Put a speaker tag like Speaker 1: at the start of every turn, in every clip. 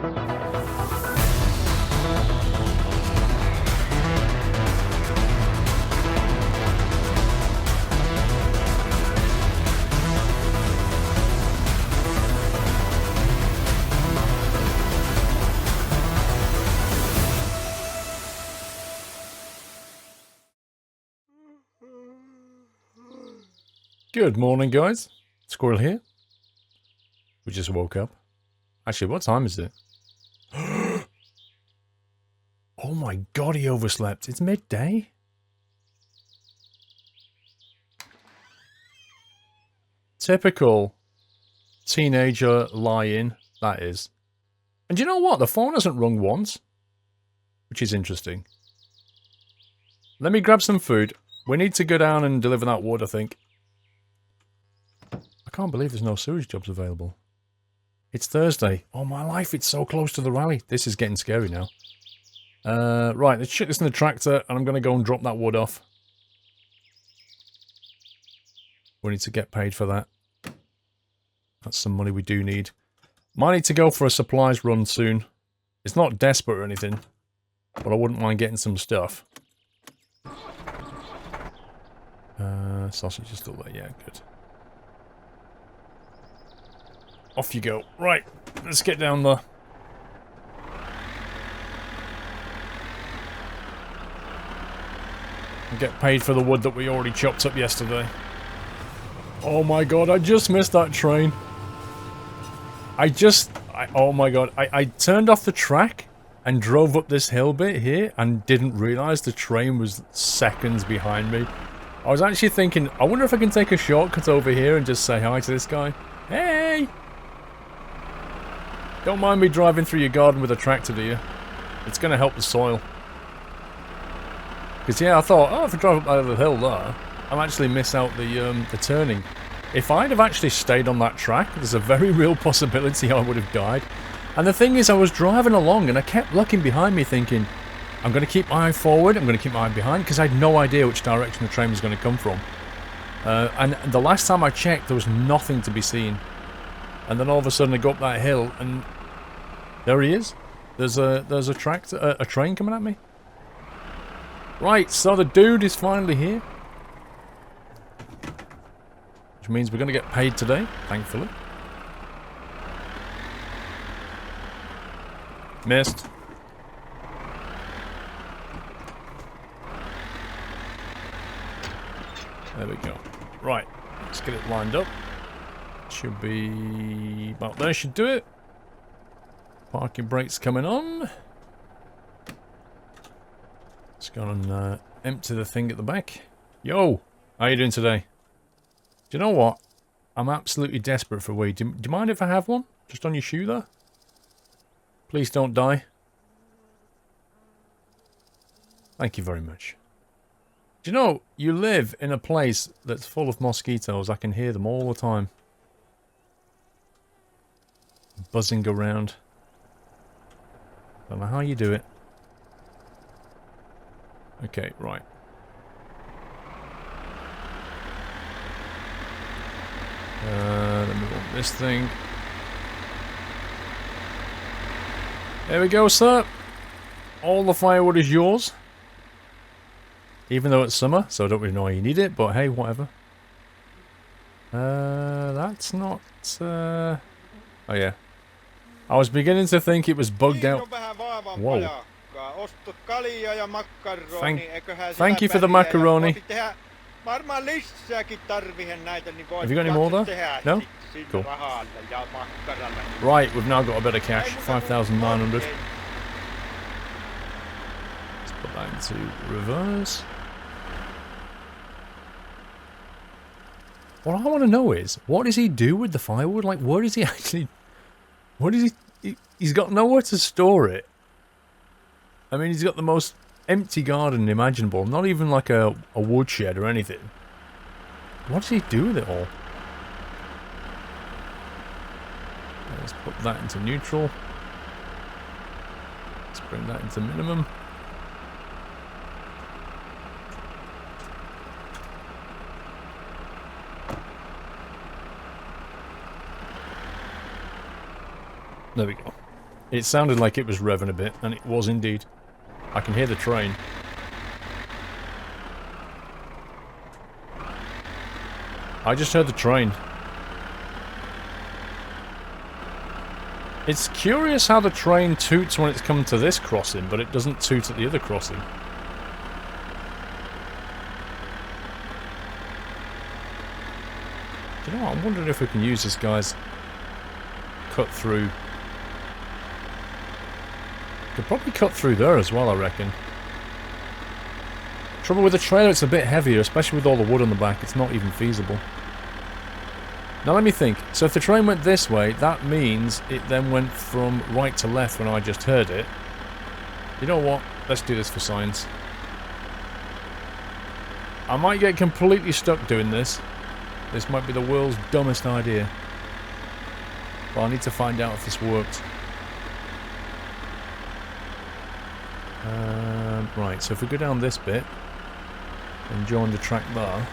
Speaker 1: Good morning, guys. Squirrel here. We just woke up. Actually, what time is it? Oh my god, he overslept. It's midday. Typical teenager lie-in, that is. And you know what? The phone hasn't rung once. Which is interesting. Let me grab some food. We need to go down and deliver that wood, I think. I can't believe there's no sewage jobs available. It's Thursday. Oh my life, it's so close to the rally. This is getting scary now. Right, let's check this in the tractor, and I'm going to go and drop that wood off. We need to get paid for that. That's some money we do need. Might need to go for a supplies run soon. It's not desperate or anything, but I wouldn't mind getting some stuff. Sausage is still there. Yeah, good. Off you go. Right, let's get down there. And get paid for the wood that we already chopped up yesterday. Oh my god, I just missed that train. Oh my god, I turned off the track and drove up this hill bit here and didn't realise the train was seconds behind me. I was actually thinking, I wonder if I can take a shortcut over here and just say hi to this guy. Hey! Don't mind me driving through your garden with a tractor, do you? It's going to help the soil. Because, yeah, I thought, oh, if I drive up over the hill there, I'll actually miss out the turning. If I'd have actually stayed on that track, there's a very real possibility I would have died. And the thing is, I was driving along and I kept looking behind me thinking, I'm going to keep my eye forward, I'm going to keep my eye behind, because I had no idea which direction the train was going to come from. And the last time I checked, there was nothing to be seen. And then all of a sudden I go up that hill and there he is. There's a tractor, a train coming at me. Right, so the dude is finally here. Which means we're going to get paid today, thankfully. Missed. There we go. Right, let's get it lined up. Should be about there, should do it. Parking brakes coming on. Let's go and empty the thing at the back. Yo, how you doing today? Do you know what? I'm absolutely desperate for weed. Do you mind if I have one? Just on your shoe there? Please don't die. Thank you very much. Do you know, you live in a place that's full of mosquitoes. I can hear them all the time. Buzzing around. Don't know how you do it. Okay, right. Let me move this thing. There we go, sir. All the firewood is yours. Even though it's summer, so I don't really know why you need it, but hey, whatever. That's not... Oh yeah. I was beginning to think it was bugged out. Whoa. Thank you for the macaroni. Have you got any more there? No? Cool. Right, we've now got a bit of cash. 5,900. Let's put that into reverse. What I want to know is, what does he do with the firewood? Like, where does he actually... What is he... He's got nowhere to store it. I mean, he's got the most empty garden imaginable. Not even like a woodshed or anything. What does he do with it all? Let's put that into neutral. Let's bring that into minimum. There we go. It sounded like it was revving a bit, and it was indeed. I can hear the train. I just heard the train. It's curious how the train toots when it's come to this crossing, but it doesn't toot at the other crossing. Do you know what? I'm wondering if we can use this guy's cut through. Could probably cut through there as well, I reckon. Trouble with the trailer, it's a bit heavier, especially with all the wood on the back. It's not even feasible. Now let me think. So if the train went this way, that means it then went from right to left when I just heard it. You know what? Let's do this for science. I might get completely stuck doing this. This might be the world's dumbest idea. But I need to find out if this works. Right, so if we go down this bit and join the track there.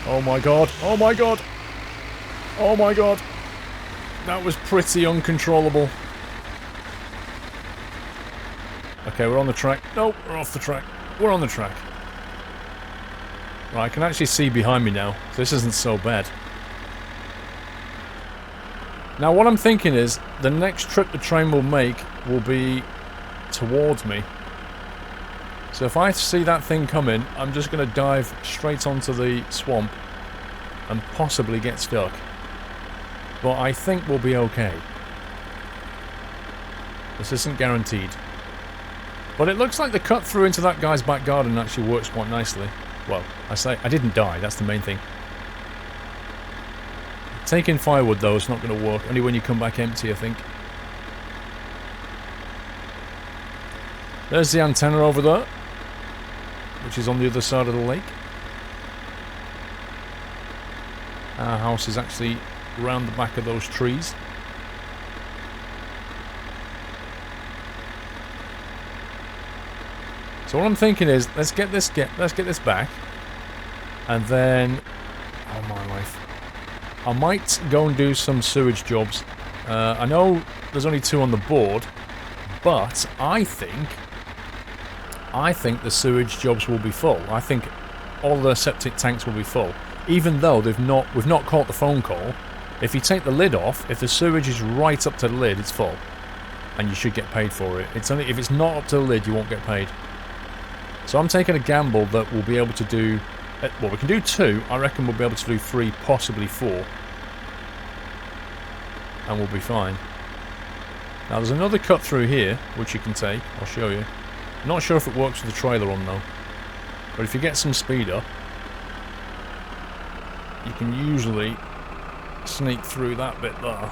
Speaker 1: Oh my god, oh my god, oh my god. That was pretty uncontrollable. Okay, we're on the track. No, we're off the track. We're on the track. Right, I can actually see behind me now, so this isn't so bad. Now what I'm thinking is, the next trip the train will make will be towards me. So if I see that thing coming, I'm just going to dive straight onto the swamp and possibly get stuck. But I think we'll be okay. This isn't guaranteed. But it looks like the cut through into that guy's back garden actually works quite nicely. Well, I didn't die, that's the main thing. Taking firewood though is not going to work, only when you come back empty, I think. There's the antenna over there, which is on the other side of the lake. Our house is actually around the back of those trees. So what I'm thinking is, let's get this back, and then, oh my life, I might go and do some sewage jobs. I know there's only 2 on the board, but I think the sewage jobs will be full. I think all the septic tanks will be full, even though we've not caught the phone call. If you take the lid off, if the sewage is right up to the lid, it's full, and you should get paid for it. It's only if it's not up to the lid, you won't get paid. So I'm taking a gamble that we'll be able to do. Well, we can do 2. I reckon we'll be able to do 3, possibly 4, and we'll be fine. Now there's another cut through here, which you can take. I'll show you. Not sure if it works with the trailer on though, but if you get some speed up, you can usually sneak through that bit there,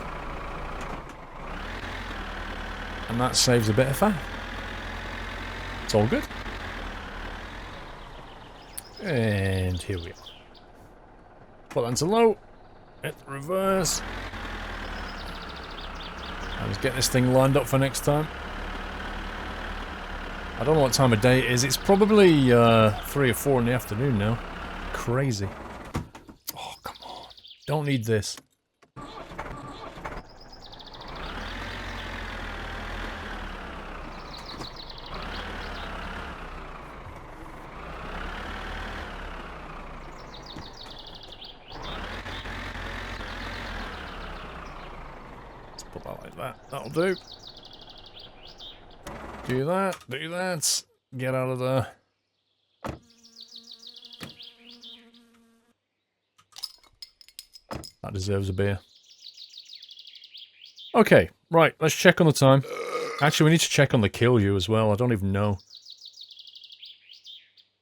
Speaker 1: and that saves a bit of fat. It's all good. And here we are. Put that into low, hit the reverse, and let's get this thing lined up for next time. I don't know what time of day it is. It's probably 3 or 4 in the afternoon now. Crazy. Oh, come on. Don't need this. Let's put that like that. That'll do. Do that, get out of there. That deserves a beer. Okay, right, let's check on the time. Actually, we need to check on the Kilju as well, I don't even know.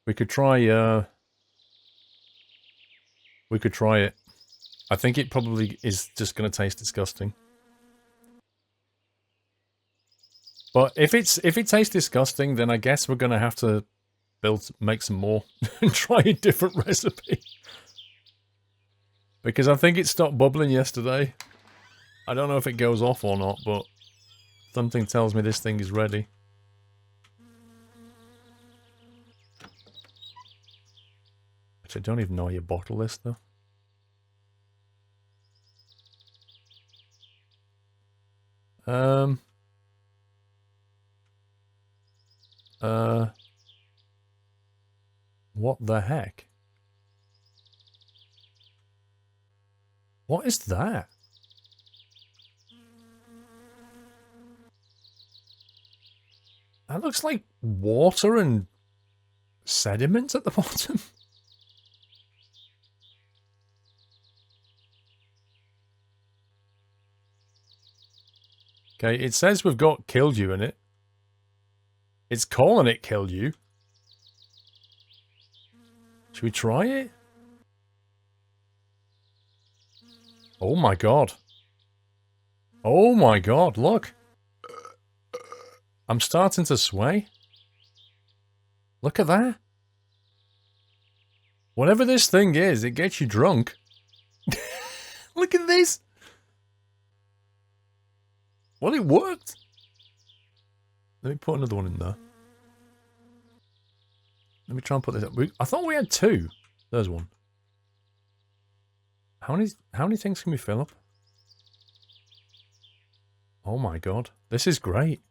Speaker 1: We could try it. I think it probably is just going to taste disgusting. But if it tastes disgusting, then I guess we're gonna have to make some more and try a different recipe. Because I think it stopped bubbling yesterday. I don't know if it goes off or not, but something tells me this thing is ready. Which I don't even know how you bottle this though. Um. What the heck? What is that? That looks like water and sediment at the bottom. Okay, it says we've got Kilju in it. It's calling it Kilju. Should we try it? Oh my god. Oh my god, look. I'm starting to sway. Look at that. Whatever this thing is, it gets you drunk. Look at this. Well, it worked. Let me put another one in there. Let me try and put this up. I thought we had two. There's one. How many things can we fill up? Oh my god. This is great.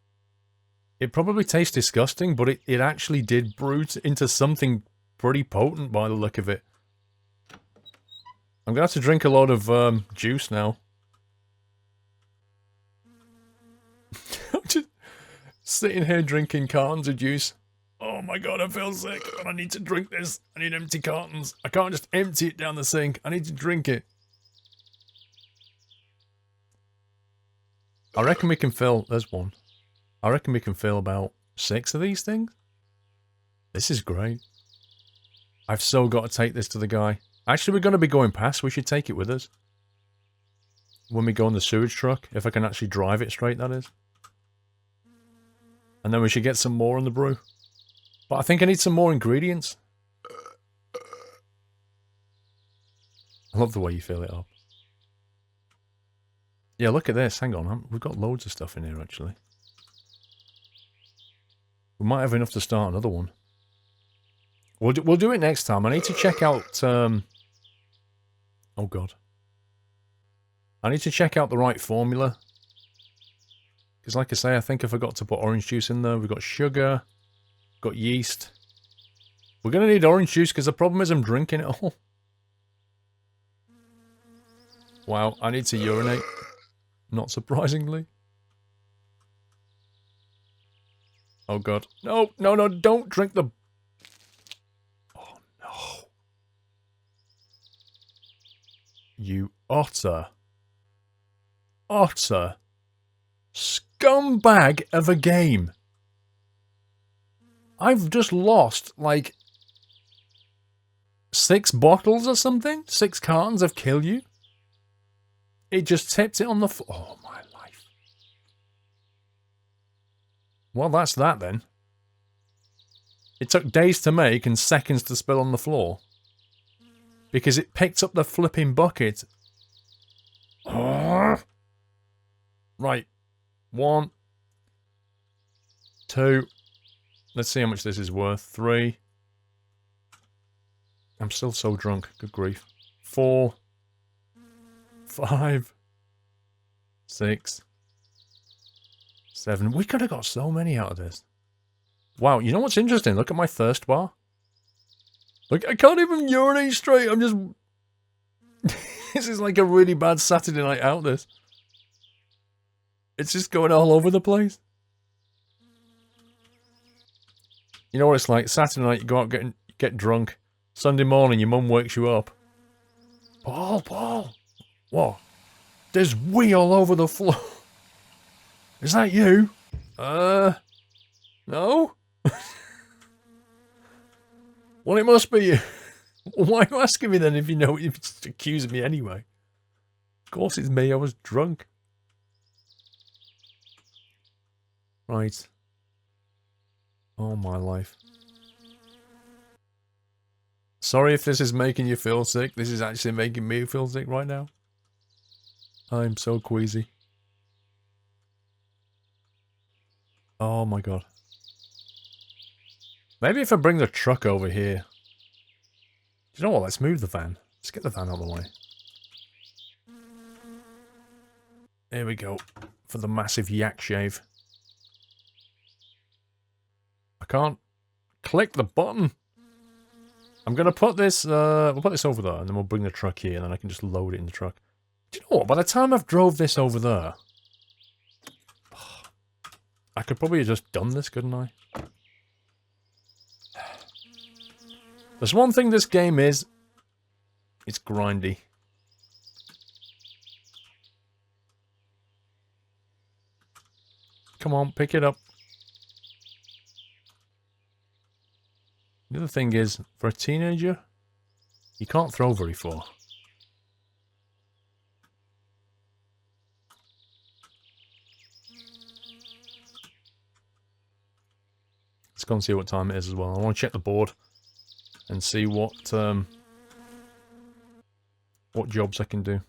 Speaker 1: It probably tastes disgusting, but it actually did brew into something pretty potent by the look of it. I'm going to have to drink a lot of juice now. I'm just sitting here drinking cartons of juice. Oh my god, I feel sick. I need to drink this. I need empty cartons. I can't just empty it down the sink. I need to drink it. I reckon we can fill... There's one. I reckon we can fill about 6 of these things. This is great. I've so got to take this to the guy. Actually, we're going to be going past. We should take it with us. When we go on the sewage truck. If I can actually drive it straight, that is. And then we should get some more in the brew. But I think I need some more ingredients. I love the way you fill it up. Yeah, look at this. Hang on. We've got loads of stuff in here, actually. We might have enough to start another one. We'll do it next time. I need to check out... oh, God. I need to check out the right formula. Because like I say, I think I forgot to put orange juice in there. We've got sugar. Got yeast. We're going to need orange juice because the problem is I'm drinking it all. Wow, I need to urinate. Not surprisingly. Oh god. No, no, no, don't drink the... Oh no. You utter scumbag of a game. I've just lost, like, 6 bottles or something? 6 cartons of Kilju? It just tipped it on the floor. Oh, my life. Well, that's that then. It took days to make and seconds to spill on the floor. Because it picked up the flipping bucket. Right. 1. 2. Let's see how much this is worth. 3. I'm still so drunk. Good grief. 4. 5. 6. 7. We could have got so many out of this. Wow, you know what's interesting? Look at my thirst bar. Look, I can't even urinate straight. I'm just... This is like a really bad Saturday night out, this. It's just going all over the place. You know what it's like? Saturday night, you go out get drunk. Sunday morning, your mum wakes you up. Paul. What? There's wee all over the floor. Is that you? No? Well, it must be you. Why are you asking me then if you know, if it's accusing me anyway? Of course it's me, I was drunk. Right. Oh my life. Sorry if this is making you feel sick. This is actually making me feel sick right now. I'm so queasy. Oh my god. Maybe if I bring the truck over here. Do you know what? Let's move the van. Let's get the van out of the way. Here we go. For the massive yak shave. I can't click the button. I'm going to put this, we'll put this over there, and then we'll bring the truck here, and then I can just load it in the truck. Do you know what? By the time I've drove this over there, I could probably have just done this, couldn't I? There's one thing this game is, it's grindy. Come on, pick it up. The other thing is, for a teenager, you can't throw very far. Let's go and see what time it is as well. I want to check the board and see what jobs I can do.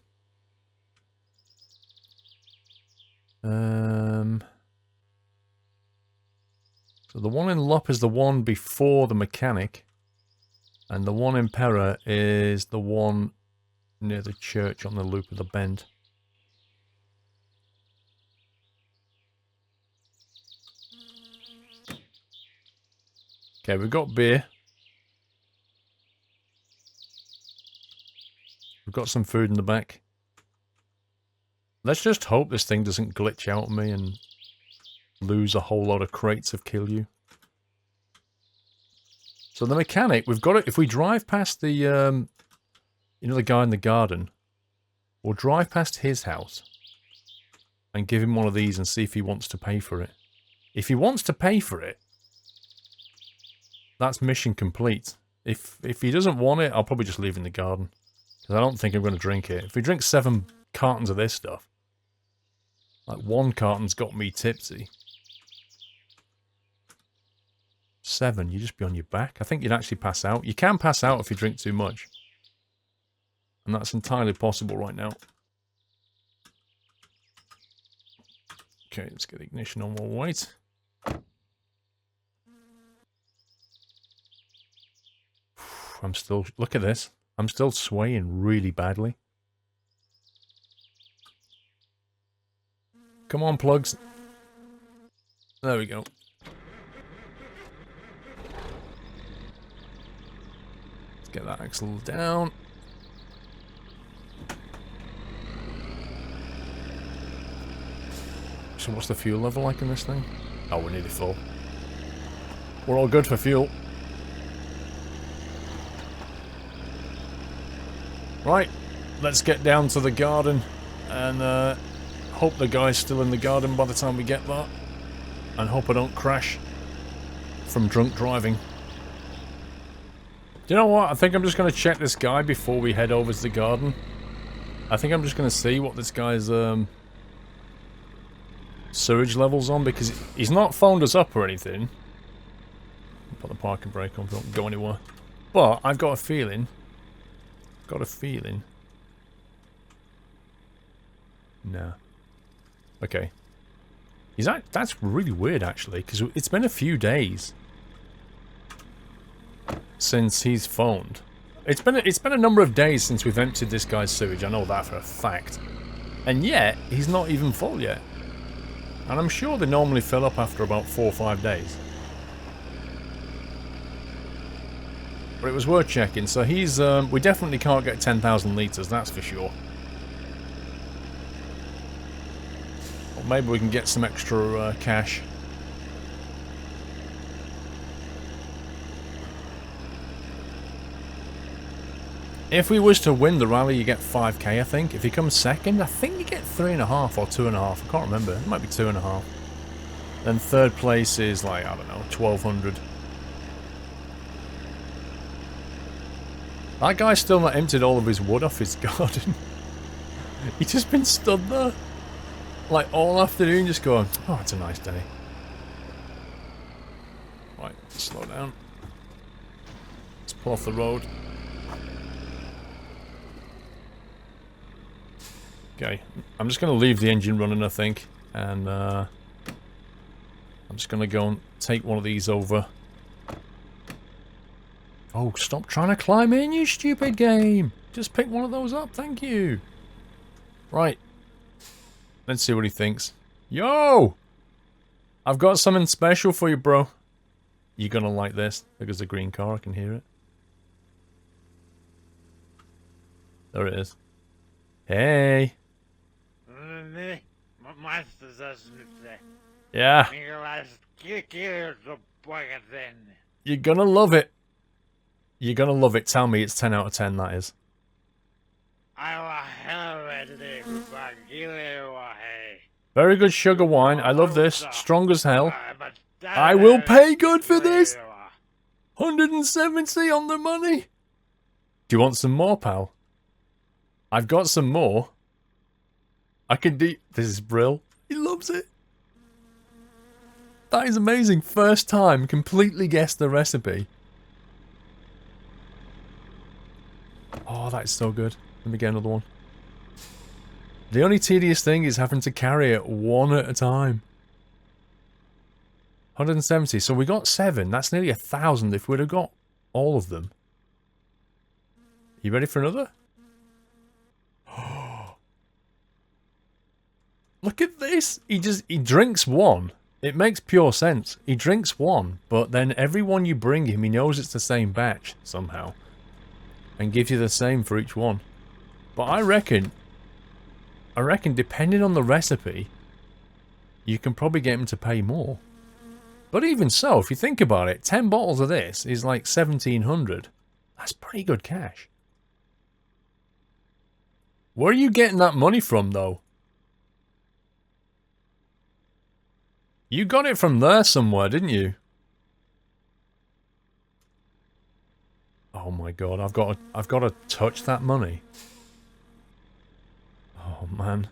Speaker 1: So the one in Lop is the one before the mechanic, and the one in Pera is the one near the church on the loop of the bend. Okay, we've got beer. We've got some food in the back. Let's just hope this thing doesn't glitch out on me and lose a whole lot of crates of Kilju. So the mechanic, we've got it. If we drive past the, you know, the guy in the garden, we'll drive past his house and give him one of these and see if he wants to pay for it. If he wants to pay for it, that's mission complete. If he doesn't want it, I'll probably just leave it in the garden. Because I don't think I'm going to drink it. If we drink 7 cartons of this stuff, like 1 carton's got me tipsy. 7, you just be on your back. I think you'd actually pass out. You can pass out if you drink too much. And that's entirely possible right now. Okay, let's get the ignition on while we wait. I'm still... Look at this. I'm still swaying really badly. Come on, plugs. There we go. Let's get that axle down. So what's the fuel level like in this thing? Oh, we're nearly full. We're all good for fuel. Right, let's get down to the garden and hope the guy's still in the garden by the time we get there. And hope I don't crash from drunk driving. Do you know what? I think I'm just going to check this guy before we head over to the garden. I think I'm just going to see what this guy's sewage level's on, because he's not phoned us up or anything. Put the parking brake on, don't go anywhere. But I've got a feeling... No. Okay. That's really weird, actually, because it's been a few days since he's phoned. It's been a number of days since we've emptied this guy's sewage. I know that for a fact. And yet, he's not even full yet. And I'm sure they normally fill up after about 4 or 5 days. But it was worth checking. So he's, we definitely can't get 10,000 litres, that's for sure. Or maybe we can get some extra cash. If we was to win the rally, you get 5k, I think. If he comes second, I think you get 3.5 or 2.5. I can't remember. It might be 2.5. Then third place is like, I don't know, 1,200. That guy's still not emptied all of his wood off his garden. He's just been stood there, like all afternoon, just going, oh, it's a nice day. Right, slow down. Let's pull off the road. Okay, I'm just going to leave the engine running, I think, and I'm just going to go and take one of these over. Oh, stop trying to climb in, you stupid game! Just pick one of those up, thank you! Right. Let's see what he thinks. Yo! I've got something special for you, bro. You're gonna like this. Because the green car, I can hear it. There it is. Hey! Yeah. You're gonna love it. You're gonna love it. Tell me it's 10 out of 10, that is. Very good sugar wine. I love this. Strong as hell. I will pay good for this. 170 on the money. Do you want some more, pal? I've got some more. I can do... This is Brill. He loves it. That is amazing. First time, completely guessed the recipe. Oh, that is so good. Let me get another one. The only tedious thing is having to carry it one at a time. 170. So we got 7. That's nearly 1,000 if we'd have got all of them. You ready for another? Look at this. He drinks one. It makes pure sense. He drinks one, but then every one you bring him, he knows it's the same batch somehow. And gives you the same for each one. But I reckon depending on the recipe, you can probably get him to pay more. But even so, if you think about it, 10 bottles of this is like 1,700. That's pretty good cash. Where are you getting that money from, though? You got it from there somewhere, didn't you? Oh my god, I've got to touch that money. Oh man.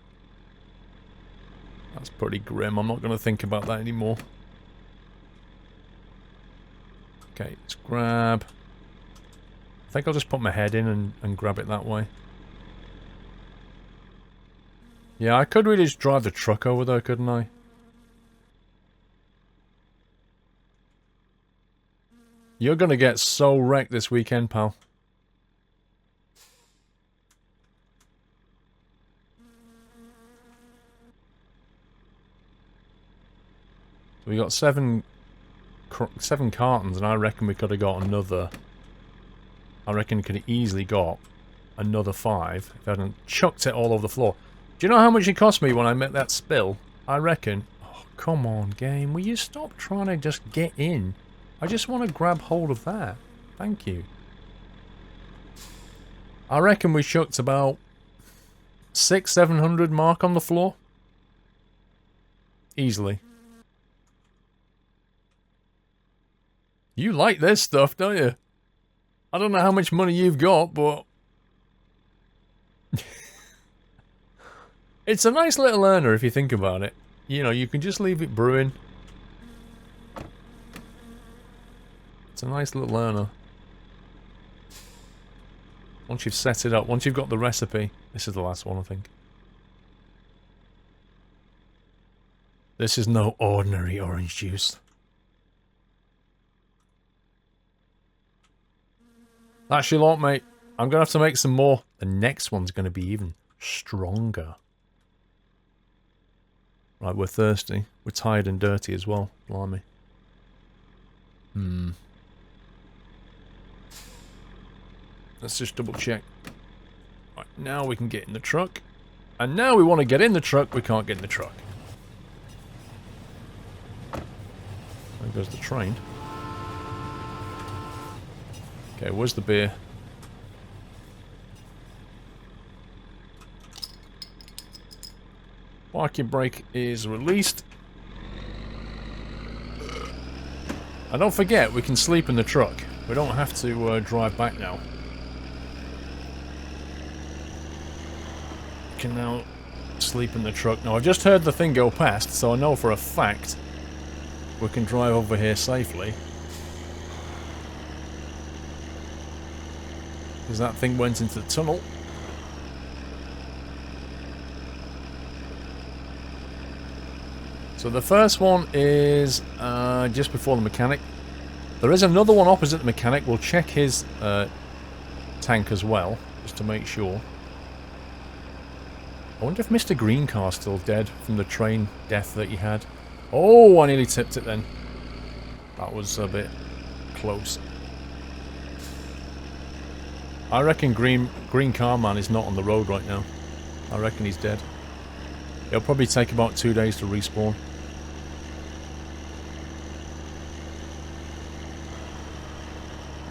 Speaker 1: That's pretty grim. I'm not going to think about that anymore. Okay, let's grab... I think I'll just put my head in and grab it that way. Yeah, I could really just drive the truck over there, couldn't I? You're going to get so wrecked this weekend, pal. We got 7 cartons, and I reckon we could have got another... I reckon we could have easily got another 5 if I hadn't chucked it all over the floor. Do you know how much it cost me when I made that spill? I reckon... Oh, come on, game. Will you stop trying to just get in? I just want to grab hold of that. Thank you. I reckon we chucked about 600-700 mark on the floor. Easily. You like this stuff, don't you? I don't know how much money you've got, but... It's a nice little earner if you think about it. You know, you can just leave it brewing. It's a nice little earner. Once you've set it up, once you've got the recipe. This is the last one, I think. This is no ordinary orange juice. That's your lot, mate. I'm going to have to make some more. The next one's going to be even stronger. Right, we're thirsty. We're tired and dirty as well. Blimey. Let's just double check. Right, now we can get in the truck. And now we want to get in the truck, we can't get in the truck. There goes the train. Okay, where's the beer? Parking brake is released. And don't forget, we can sleep in the truck. We don't have to drive back now. We can now sleep in the truck. Now, I've just heard the thing go past, so I know for a fact we can drive over here safely. Because that thing went into the tunnel. So the first one is just before the mechanic. There is another one opposite the mechanic. We'll check his tank as well, just to make sure. I wonder if Mr. Green Car's still dead from the train death that he had. Oh, I nearly tipped it then. That was a bit close. I reckon Green Car Man is not on the road right now. I reckon he's dead. It'll probably take about 2 days to respawn.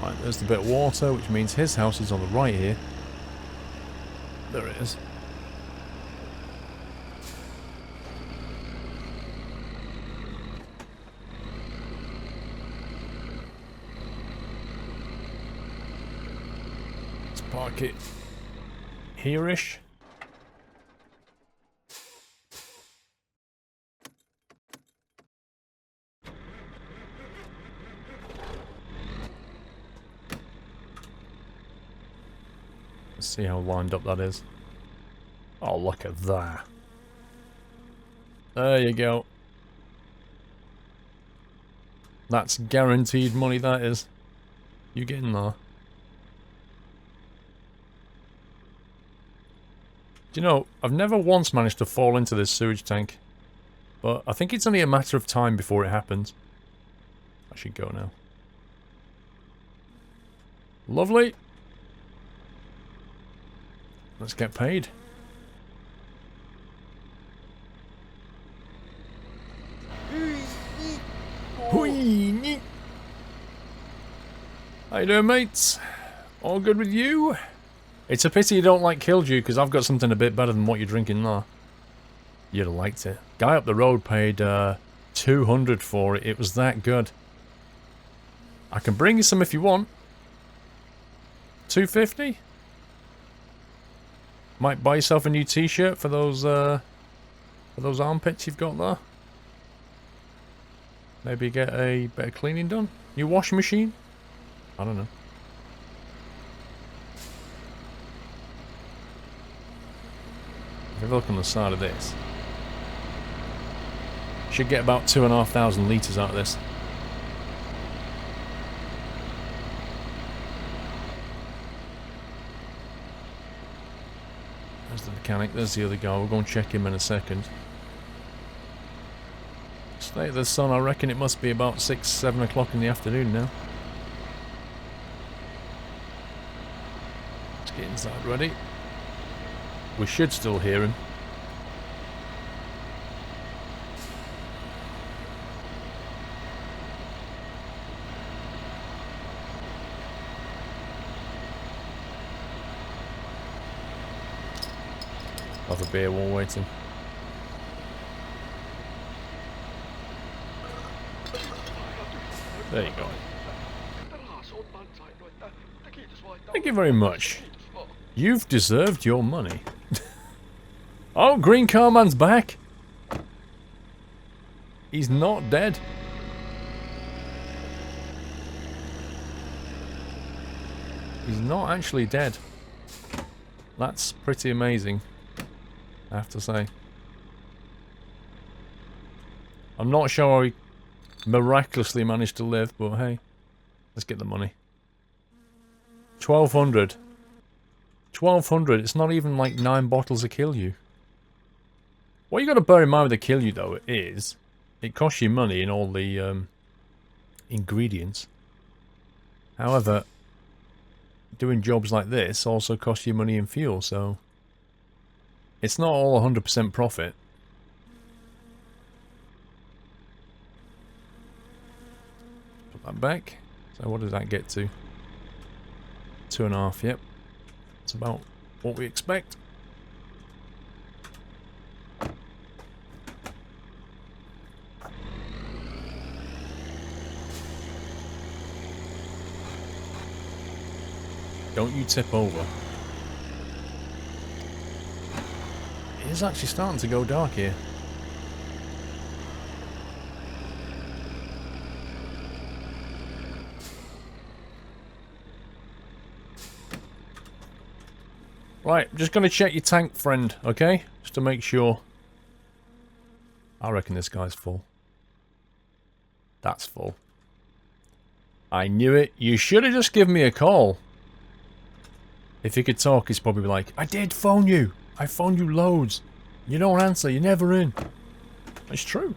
Speaker 1: Right, there's the bit of water, which means his house is on the right here. There it is. Let's park it here-ish. Let's see how lined up that is. Oh, look at that. There you go. That's guaranteed money, that is. You get in there. Do you know, I've never once managed to fall into this sewage tank. But I think it's only a matter of time before it happens. I should go now. Lovely. Let's get paid. How you doing, mates? All good with you? It's a pity you don't like Kilju, because I've got something a bit better than what you're drinking there. You'd have liked it. Guy up the road paid 200 for it. It was that good. I can bring you some if you want. 250? Might buy yourself a new t-shirt for those armpits you've got there. Maybe get a bit of cleaning done. New washing machine? I don't know. If you look on the side of this, should get about 2,500 litres out of this. There's the mechanic, there's the other guy. We'll go and check him in a second. State of the sun, I reckon it must be about 6, 7 o'clock in the afternoon now. Let's get inside ready. We should still hear him. Have a beer while waiting. There you go. Thank you very much. You've deserved your money. Oh, Green Car Man's back. He's not dead. He's not actually dead. That's pretty amazing, I have to say. I'm not sure how he miraculously managed to live, but hey, let's get the money. 1,200. 1,200, it's not even like 9 bottles of Kilju. What you got to bear in mind with the Kilju though is, it costs you money in all the ingredients. However, doing jobs like this also costs you money in fuel, so it's not all 100% profit. Put that back. So what does that get to? 2.5, yep. It's about what we expect. Don't you tip over. It is actually starting to go dark here. Right, I'm just going to check your tank, friend, okay? Just to make sure. I reckon this guy's full. That's full. I knew it. You should have just given me a call. If he could talk, he's probably like, I did phone you. I phoned you loads. You don't answer. You're never in. It's true.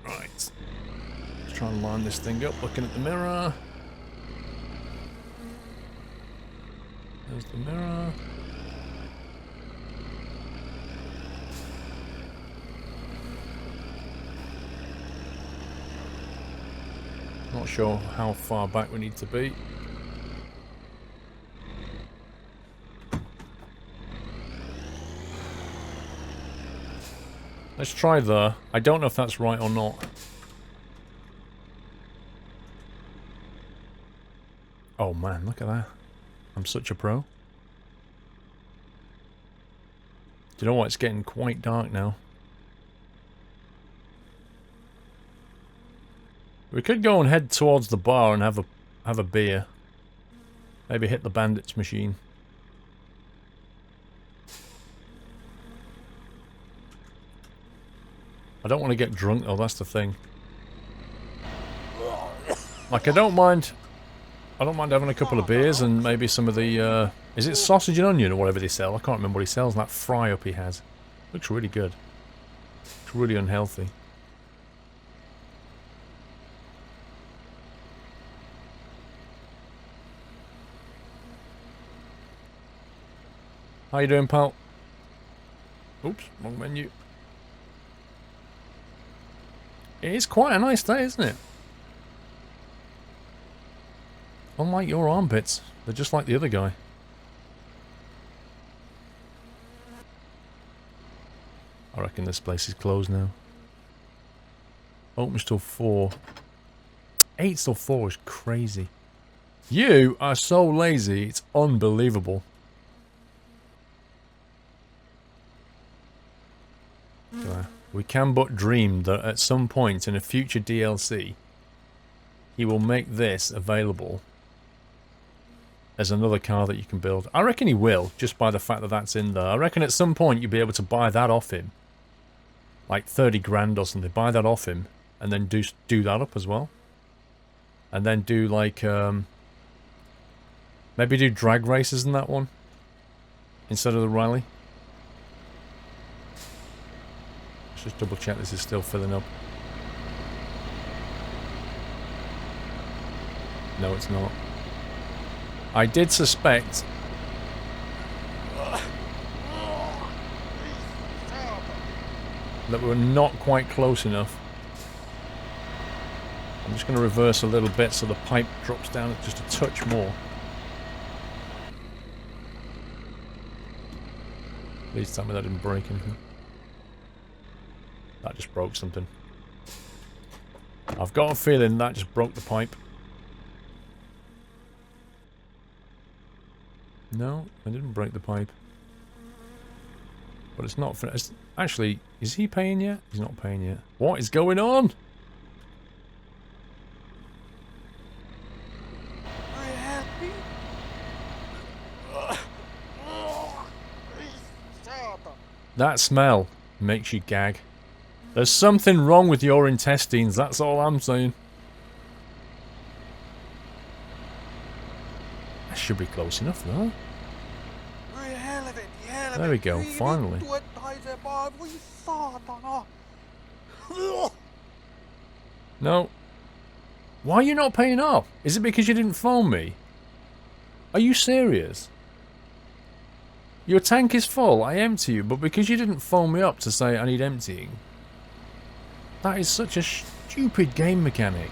Speaker 1: Right. Let's try and line this thing up. Looking at the mirror. There's the mirror. Not sure how far back we need to be. Let's try there. I don't know if that's right or not. Oh man, look at that. I'm such a pro. Do you know what? It's getting quite dark now. We could go and head towards the bar and have a beer. Maybe hit the bandits machine. I don't want to get drunk though, that's the thing. Like I don't mind having a couple of beers and maybe some of the is it sausage and onion or whatever they sell? I can't remember what he sells. That fry up he has. Looks really good. It's really unhealthy. How you doing, pal? Oops, wrong menu. It is quite a nice day, isn't it? Unlike your armpits, they're just like the other guy. I reckon this place is closed now. Opens till 4. 8 till 4 is crazy. You are so lazy, it's unbelievable. We can but dream that at some point in a future DLC, he will make this available as another car that you can build. I reckon he will, just by the fact that that's in there. I reckon at some point you'll be able to buy that off him. Like 30 grand or something. Buy that off him, and then do that up as well. And then do like, maybe do drag races in that one, instead of the rally. Just double check this is still filling up. No, it's not. I did suspect that we're not quite close enough. I'm just going to reverse a little bit so the pipe drops down just a touch more. Please tell me that didn't break anything. That just broke something. I've got a feeling that just broke the pipe. No, I didn't break the pipe. But it's not... Actually, is he paying yet? He's not paying yet. What is going on?
Speaker 2: Are you happy?
Speaker 1: That smell makes you gag. There's something wrong with your intestines, that's all I'm saying. That should be close enough, though. There we go, finally. No. Why are you not paying off? Is it because you didn't phone me? Are you serious? Your tank is full, I empty you, but because you didn't phone me up to say I need emptying. That is such a stupid game mechanic.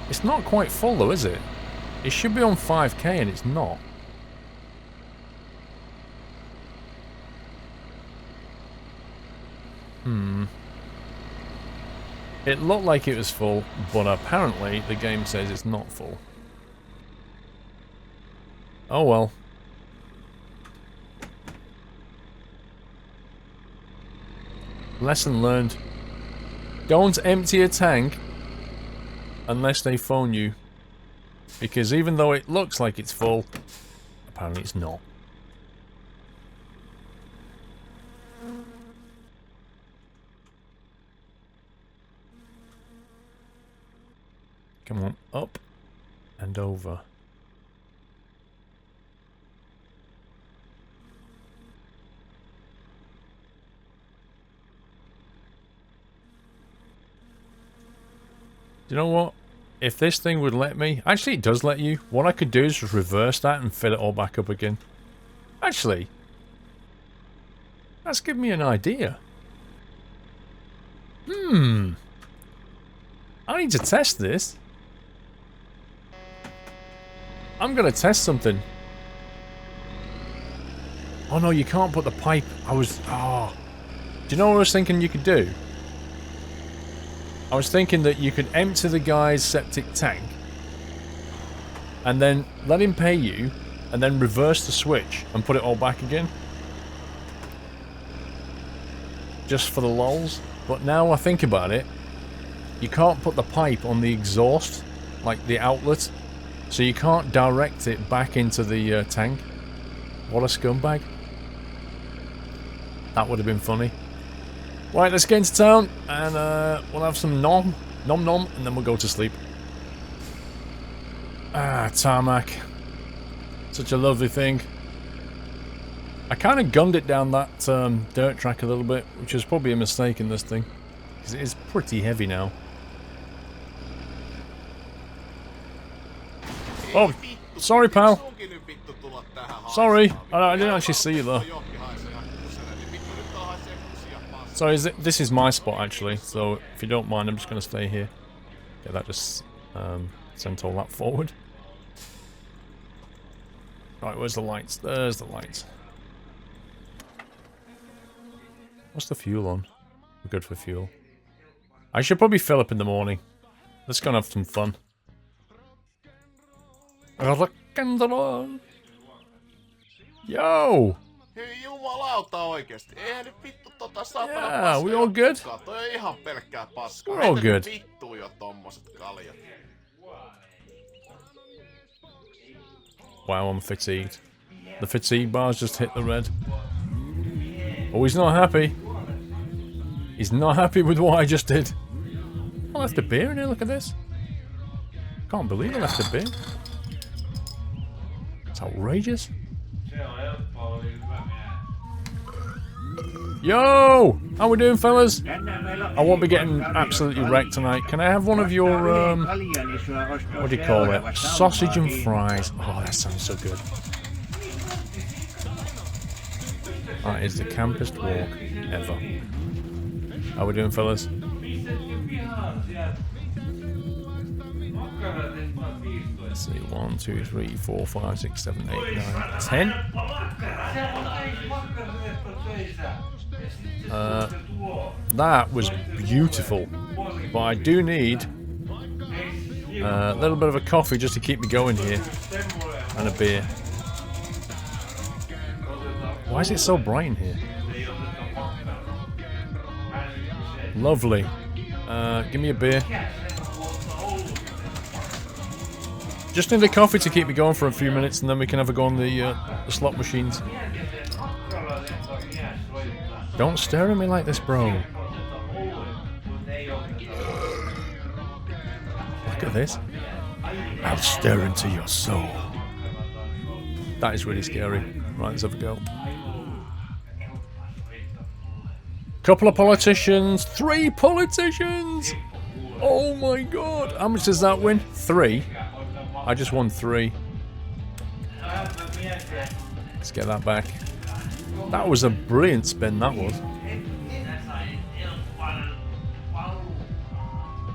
Speaker 1: It's not quite full though, is it? It should be on 5k and it's not. It looked like it was full, but apparently the game says it's not full. Oh well. Lesson learned. Don't empty a tank unless they phone you. Because even though it looks like it's full, apparently it's not. Come on, up and over. Do you know what? If this thing would let me... Actually, it does let you. What I could do is just reverse that and fill it all back up again. Actually, that's given me an idea. I need to test this. I'm going to test something. Oh no, you can't put the pipe. Do you know what I was thinking you could do? I was thinking that you could empty the guy's septic tank and then let him pay you and then reverse the switch and put it all back again. Just for the lols. But now I think about it, you can't put the pipe on the exhaust, like the outlet, so you can't direct it back into the tank. What a scumbag. That would have been funny. Right, let's get into town, and we'll have some nom, and then we'll go to sleep. Ah, tarmac. Such a lovely thing. I kind of gunned it down that dirt track a little bit, which was probably a mistake in this thing. Because it is pretty heavy now. Oh, sorry pal. Sorry, I didn't actually see you though. Sorry, this is my spot actually, so if you don't mind, I'm just going to stay here. Yeah, that just sent all that forward. Right, where's the lights? There's the lights. What's the fuel on? We're good for fuel. I should probably fill up in the morning. Let's go and have some fun. Yo!
Speaker 2: Hei jumalauta oikeesti. Eihän nyt vittu satana
Speaker 1: Yeah, we all good?
Speaker 2: Toi on ihan pelkkää paskaa.
Speaker 1: We're all good.
Speaker 2: Vittu jo tommoset kaljat.
Speaker 1: Wow, I'm fatigued. The fatigue bars just hit the red. Oh, he's not happy. He's not happy with what I just did. I left a beer in here, look at this. Can't believe I left a beer. It's outrageous. Yo! How we doing, fellas? I won't be getting absolutely wrecked tonight. Can I have one of your, what do you call it? Sausage and fries. Oh, that sounds so good. That is the campest walk ever. How we doing, fellas? Let's see, 1, 2, 3, 4, 5, 6, 7, 8, 9, 10. That was beautiful, but I do need a little bit of a coffee just to keep me going here, and a beer. Why is it so bright in here? Lovely. Give me a beer. Just need a coffee to keep me going for a few minutes, and then we can have a go on the slot machines. Don't stare at me like this, bro. Look at this. I'll stare into your soul. That is really scary. Right, let's have a go. Couple of politicians. 3 politicians! Oh my god. How much does that win? 3. I just won 3. Let's get that back. That was a brilliant spin, that was.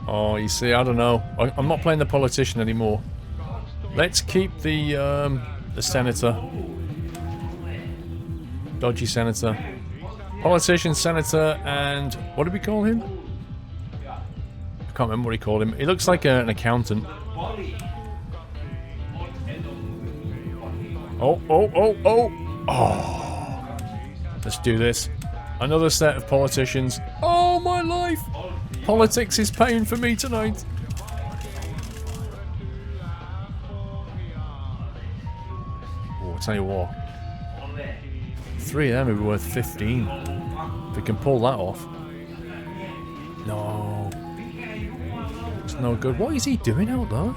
Speaker 1: Oh, you see, I don't know. I'm not playing the politician anymore. Let's keep the senator. Dodgy senator. Politician, senator, and what did we call him? I can't remember what he called him. He looks like an accountant. Oh. Oh. Let's do this. Another set of politicians. Oh, my life! Politics is paying for me tonight. Oh, I'll tell you what. 3 of them would be worth 15. If we can pull that off. No. It's no good. What is he doing out there?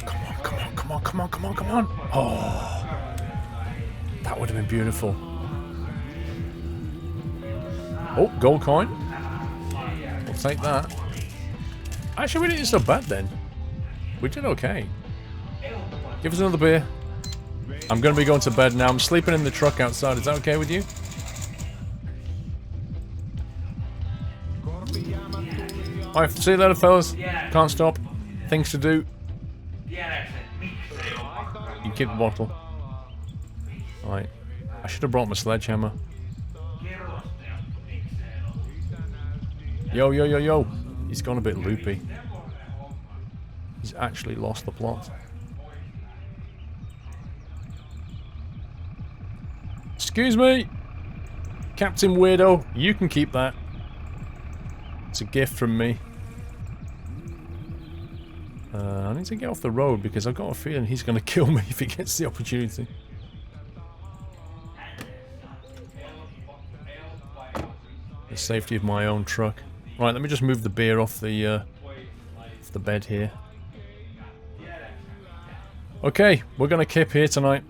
Speaker 1: Come on, come on, come on, come on, come on, come on. Oh, that would have been beautiful. Oh, gold coin. We'll take that. Actually, we didn't do so bad then. We did okay. Give us another beer. I'm going to be going to bed now. I'm sleeping in the truck outside. Is that okay with you? Alright, see you later, fellas. Can't stop. Things to do. You keep the bottle. Alright. I should have brought my sledgehammer. Yo, yo, yo, yo. He's gone a bit loopy. He's actually lost the plot. Excuse me! Captain Weirdo, you can keep that. It's a gift from me. I need to get off the road because I've got a feeling he's going to kill me if he gets the opportunity. The safety of my own truck. Right, let me just move the beer off the bed here. Okay, we're going to kip here tonight.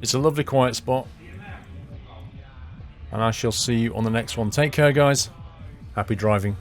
Speaker 1: It's a lovely quiet spot. And I shall see you on the next one. Take care, guys. Happy driving.